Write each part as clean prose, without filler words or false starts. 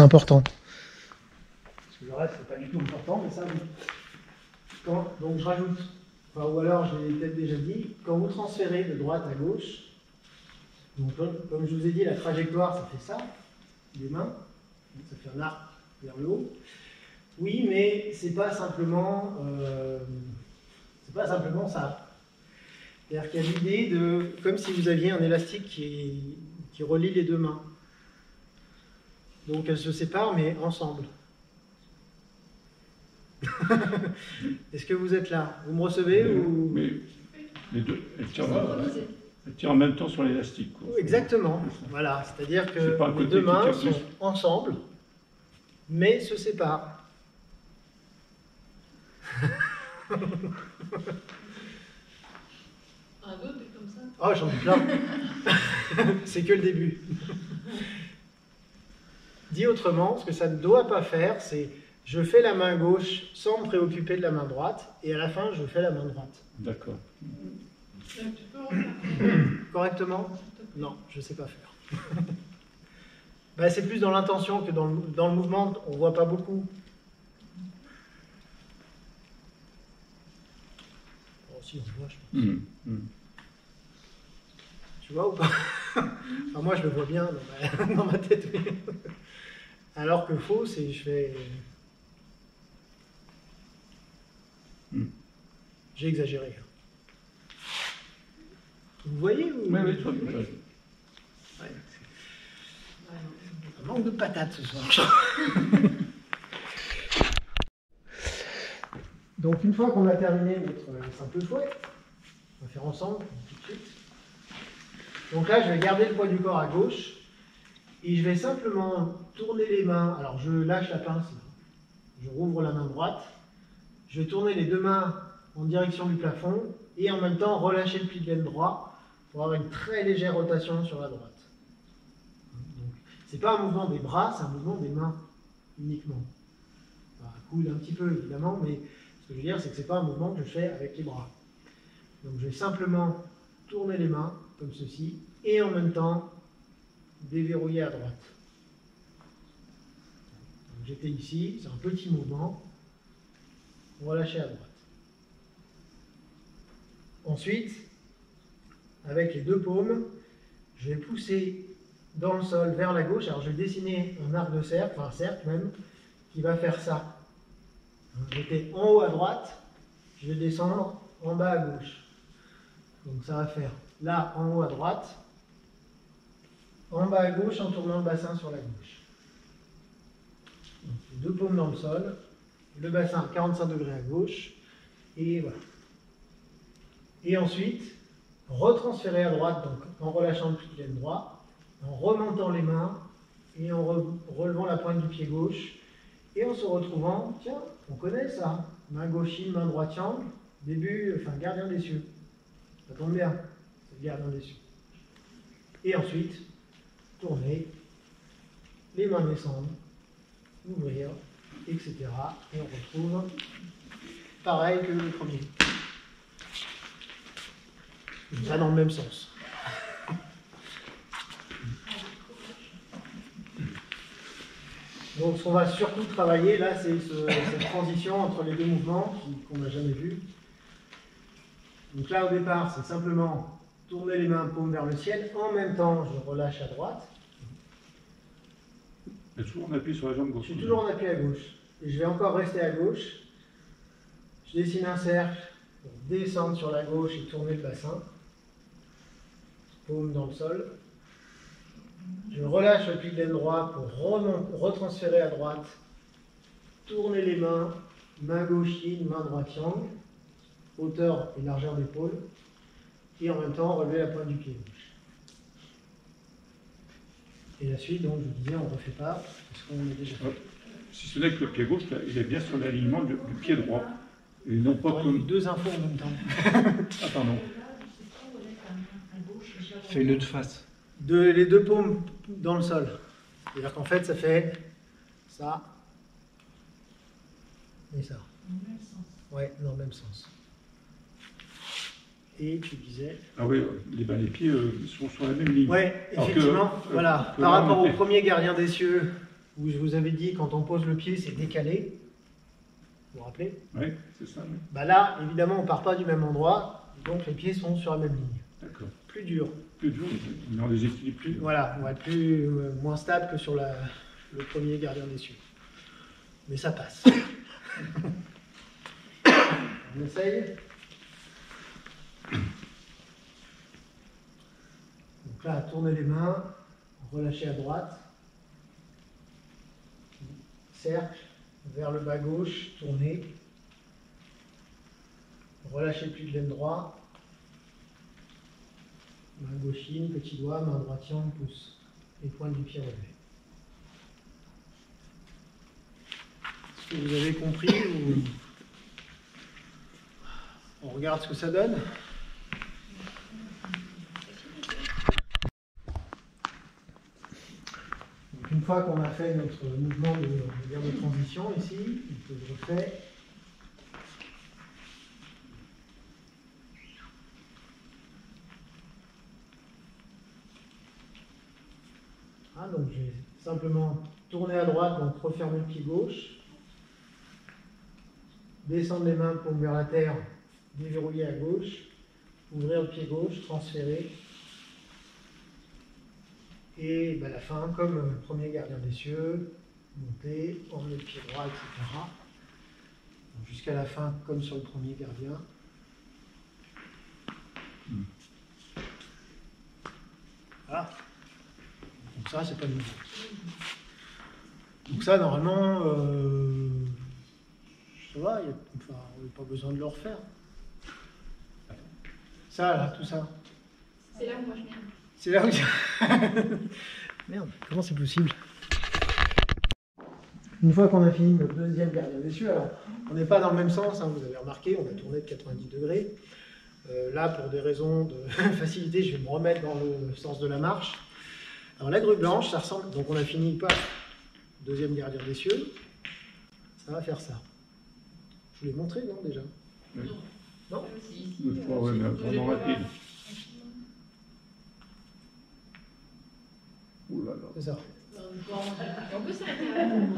c'est important. Parce que le reste, c'est pas du tout important, mais ça, oui. Donc je rajoute, enfin, ou alors je l'ai peut-être déjà dit, quand vous transférez de droite à gauche, donc, comme je vous ai dit, la trajectoire, ça fait ça, les mains, donc ça fait un arc vers le haut. Oui, mais c'est pas simplement ça. C'est-à-dire qu'il y a l'idée de, comme si vous aviez un élastique qui relie les deux mains. Donc elles se séparent, mais ensemble. Est-ce que vous êtes là? Vous me recevez ou... Mais les deux, elles tirent en même temps sur l'élastique. Exactement, voilà. C'est-à-dire que les deux mains sont ensemble, mais se séparent. Un autre est comme ça. Oh, j'en ai plein. C'est que le début. Dit autrement, ce que ça ne doit pas faire, c'est je fais la main gauche sans me préoccuper de la main droite, et à la fin, je fais la main droite. D'accord. Tu peux refaire Correctement? Non, je ne sais pas faire. Ben, c'est plus dans l'intention que dans le mouvement, on ne voit pas beaucoup. Oh, si, on voit, je pense. Tu vois ou pas? Enfin, moi, je le vois bien dans ma tête. Mais... Alors que faux, c'est je fais... J'ai exagéré. Vous voyez ou... Oui, très bien. Ouais. Un manque de patates ce soir. Donc, une fois qu'on a terminé notre simple fouet, on va faire ensemble tout de suite. Donc là, je vais garder le poids du corps à gauche et je vais simplement tourner les mains. Alors, je lâche la pince, je rouvre la main droite. Je vais tourner les deux mains en direction du plafond et en même temps relâcher le pli de laine droit pour avoir une très légère rotation sur la droite. Ce n'est pas un mouvement des bras, c'est un mouvement des mains uniquement. Ça coule un petit peu évidemment, mais ce que je veux dire, c'est que ce n'est pas un mouvement que je fais avec les bras. Donc je vais simplement tourner les mains comme ceci et en même temps déverrouiller à droite. J'étais ici, c'est un petit mouvement, relâcher à droite. Ensuite, avec les deux paumes, je vais pousser dans le sol vers la gauche. Alors je vais dessiner un arc de cercle, enfin un cercle même, qui va faire ça. J'étais en haut à droite, je vais descendre en bas à gauche. Donc ça va faire là en haut à droite, en bas à gauche en tournant le bassin sur la gauche. Donc, les deux paumes dans le sol, le bassin à 45 degrés à gauche, et voilà. Et ensuite, retransférer à droite, donc en relâchant le pli de laine droit, en remontant les mains et en relevant la pointe du pied gauche, et en se retrouvant, tiens, on connaît ça, main gauche in, main droite yang, début, enfin gardien des cieux. Ça tombe bien, c'est le gardien des cieux. Et ensuite, tourner, les mains descendre, ouvrir, etc. Et on retrouve pareil que le premier. Ça dans le même sens. Donc ce qu'on va surtout travailler là, c'est cette transition entre les deux mouvements qu'on n'a jamais vu. Donc là au départ, c'est simplement tourner les mains paume vers le ciel. En même temps, je relâche à droite. Et toujours on appuie sur la jambe gauche. Je suis toujours en appui à gauche. Et je vais encore rester à gauche. Je dessine un cercle pour descendre sur la gauche et tourner le bassin. Paume dans le sol. Je relâche le pli de laine droit pour retransférer à droite. Tourner les mains, main gauche yin, main droite yang. Hauteur et largeur d'épaule. Et en même temps relever la pointe du pied gauche. Et la suite, donc je vous disais, on ne refait pas, parce qu'on l'a déjà fait. Si ce n'est que le pied gauche, là, il est bien sur l'alignement du pied droit. Et non pas Ouais, comme... deux infos en même temps. Ah, pardon. Fais-le de face. Les deux paumes dans le sol. C'est-à-dire qu'en fait, ça fait ça et ça. Dans le même sens. Ouais, dans le même sens. Et tu disais... Ah oui, les pieds sont sur la même ligne. Ouais, Alors effectivement, que, voilà. que Par là, rapport on au était- premier gardien des cieux, où je vous avais dit quand on pose le pied, c'est décalé. Vous vous rappelez? Oui, c'est ça. Oui. Bah là, évidemment, on ne part pas du même endroit, donc les pieds sont sur la même ligne. D'accord. Plus dur. Plus dur, on les équilibre plus. Voilà, on va être moins stable que sur le premier gardien des cieux. Mais ça passe. On essaye. Donc là, tournez les mains, relâchez à droite. Cercle, vers le bas gauche, tournez. Relâchez le pli de laine droit. Main gauchine, petit doigt, main droite, pouce. Les pointes du pied relevés. Est-ce que vous avez compris ou... On regarde ce que ça donne. Donc une fois qu'on a fait notre mouvement de transition ici, que je refais. Donc je vais simplement tourner à droite, donc refermer le pied gauche, descendre les mains, paume vers la terre, déverrouiller à gauche, ouvrir le pied gauche, transférer, et ben, la fin, comme le premier gardien des cieux, monter, emmener le pied droit, etc. Jusqu'à la fin, comme sur le premier gardien. Voilà. Donc ça, c'est pas nouveau. Donc ça, normalement, ça va, on n'a pas besoin de le refaire. Ça, là, tout ça. C'est là où moi je merde. C'est là où... Merde, comment c'est possible? Une fois qu'on a fini notre deuxième gardien des cieux, alors, on n'est pas dans le même sens, hein, vous avez remarqué, on a tourné de 90 degrés. Là, pour des raisons de facilité, je vais me remettre dans le sens de la marche. Alors la grue blanche, ça ressemble, donc on a fini pas deuxième gardien des cieux, ça va faire ça. Je vous l'ai montré, non, déjà? Oui. Non? L'autre fois, ouais, mais vraiment rapide. Ouh là là. C'est ça. On peut s'arrêter.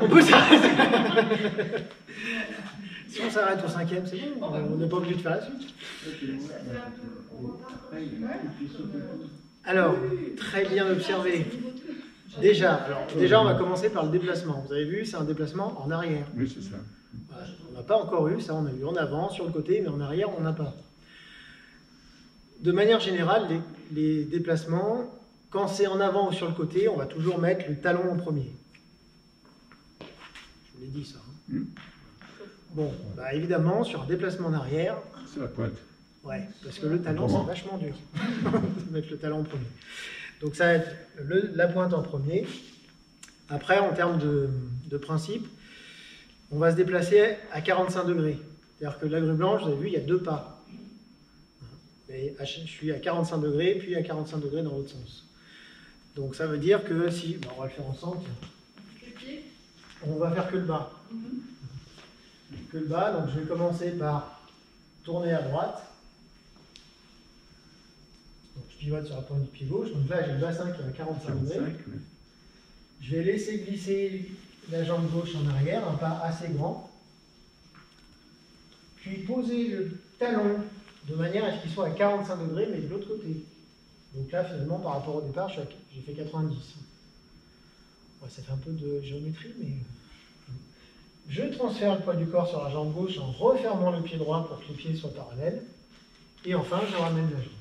On peut s'arrêter. Si on s'arrête au cinquième, c'est bon, on n'est pas obligé de faire la suite. Alors, très bien observé. Déjà, on va commencer par le déplacement. Vous avez vu, c'est un déplacement en arrière. Oui, c'est ça. Voilà. On n'a pas encore eu, ça on a eu en avant, sur le côté, mais en arrière, on n'a pas. De manière générale, les déplacements, quand c'est en avant ou sur le côté, on va toujours mettre le talon en premier. Je vous l'ai dit ça. Hein. Bon, bah évidemment, sur un déplacement en arrière... C'est la pointe. Ouais, parce que le talon, c'est vachement dur. Mettre le talon en premier. Donc ça va être la pointe en premier. Après, en termes de principe, on va se déplacer à 45 degrés. C'est-à-dire que la grue blanche, vous avez vu, il y a deux pas. Et je suis à 45 degrés, puis à 45 degrés dans l'autre sens. Donc ça veut dire que si... Bon, on va le faire ensemble. Les pieds. On va faire que le bas. Que le bas, donc je vais commencer par tourner à droite. Donc je pivote sur la pointe du pied gauche. Donc là, j'ai le bassin qui est à 45 degrés. Oui. Je vais laisser glisser la jambe gauche en arrière, un pas assez grand. Puis poser le talon de manière à ce qu'il soit à 45 degrés, mais de l'autre côté. Donc là, finalement, par rapport au départ, j'ai fait 90. Ouais, ça fait un peu de géométrie, mais... Je transfère le poids du corps sur la jambe gauche en refermant le pied droit pour que les pieds soient parallèles. Et enfin, je ramène la jambe.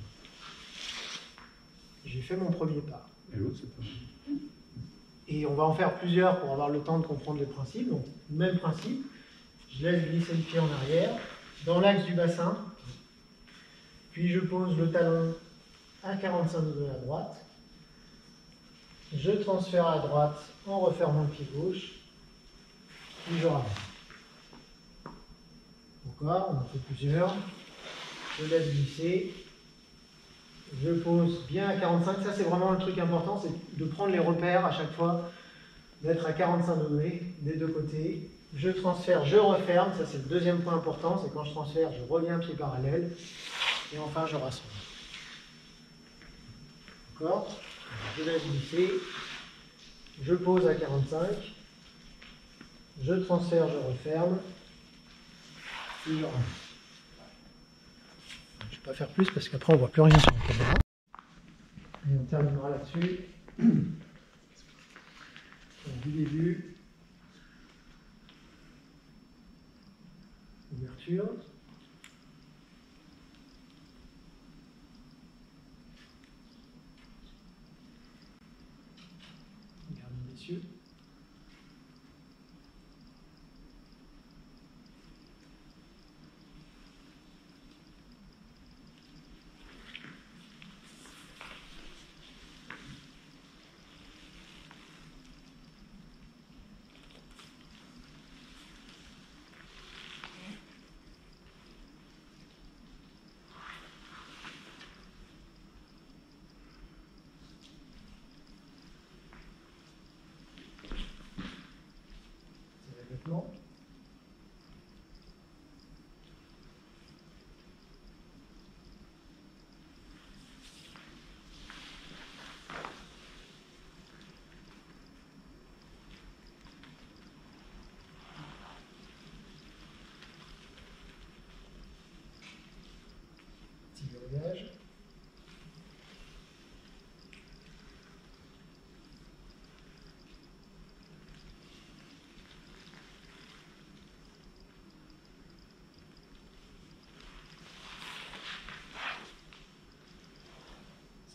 J'ai fait mon premier pas. Et l'autre, c'est pas. Et on va en faire plusieurs pour avoir le temps de comprendre les principes. Donc, même principe. Je laisse glisser le pied en arrière, dans l'axe du bassin. Puis je pose le talon à 45 degrés à droite. Je transfère à droite en refermant le pied gauche. Puis je ramène. Encore, on en fait plusieurs. Je laisse glisser. Je pose bien à 45. Ça, c'est vraiment le truc important, c'est de prendre les repères à chaque fois, d'être à 45 degrés des deux côtés. Je transfère, je referme. Ça, c'est le deuxième point important, c'est quand je transfère, je reviens pied parallèle. Et enfin, je rassemble. D'accord? Je laisse glisser. Je pose à 45. Je transfère, je referme. Et je range. Je ne vais pas faire plus parce qu'après on ne voit plus rien sur la caméra. Et on terminera là-dessus. Du début. Ouverture. Gardien d'essieu. Vêtements. Petit verrouillage.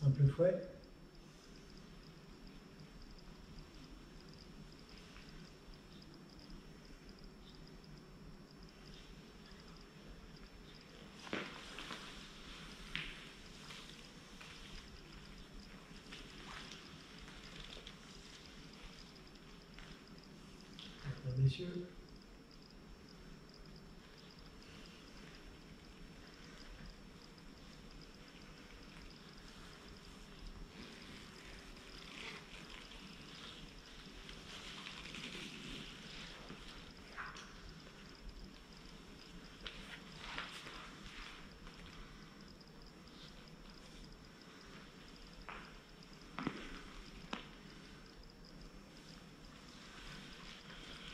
Simple fouet. Messieurs.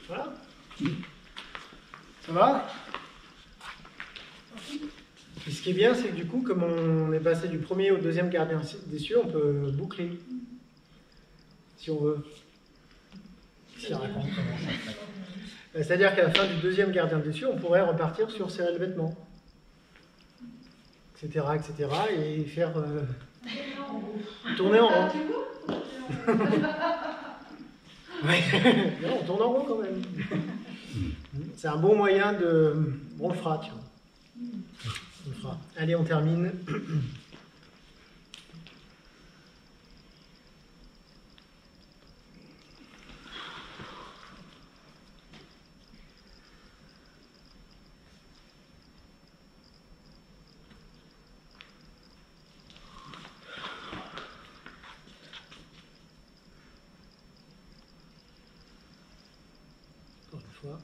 Voilà. Ça va? Et ce qui est bien, c'est que du coup, comme on est passé du premier au deuxième gardien d'essieu, on peut boucler. Si on veut. Si on raconte comment ça. C'est-à-dire qu'à la fin du deuxième gardien d'essieu, on pourrait repartir sur serrer le vêtement. Etc. Et faire tourner en rond. Ouais. Non, on tourne en rond quand même. C'est un bon moyen de... On le fera, tiens. On le fera. Allez, on termine. Encore une fois.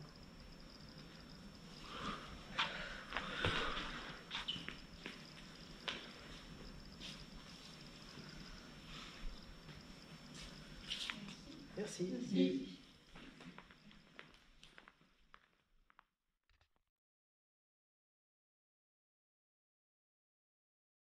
Merci.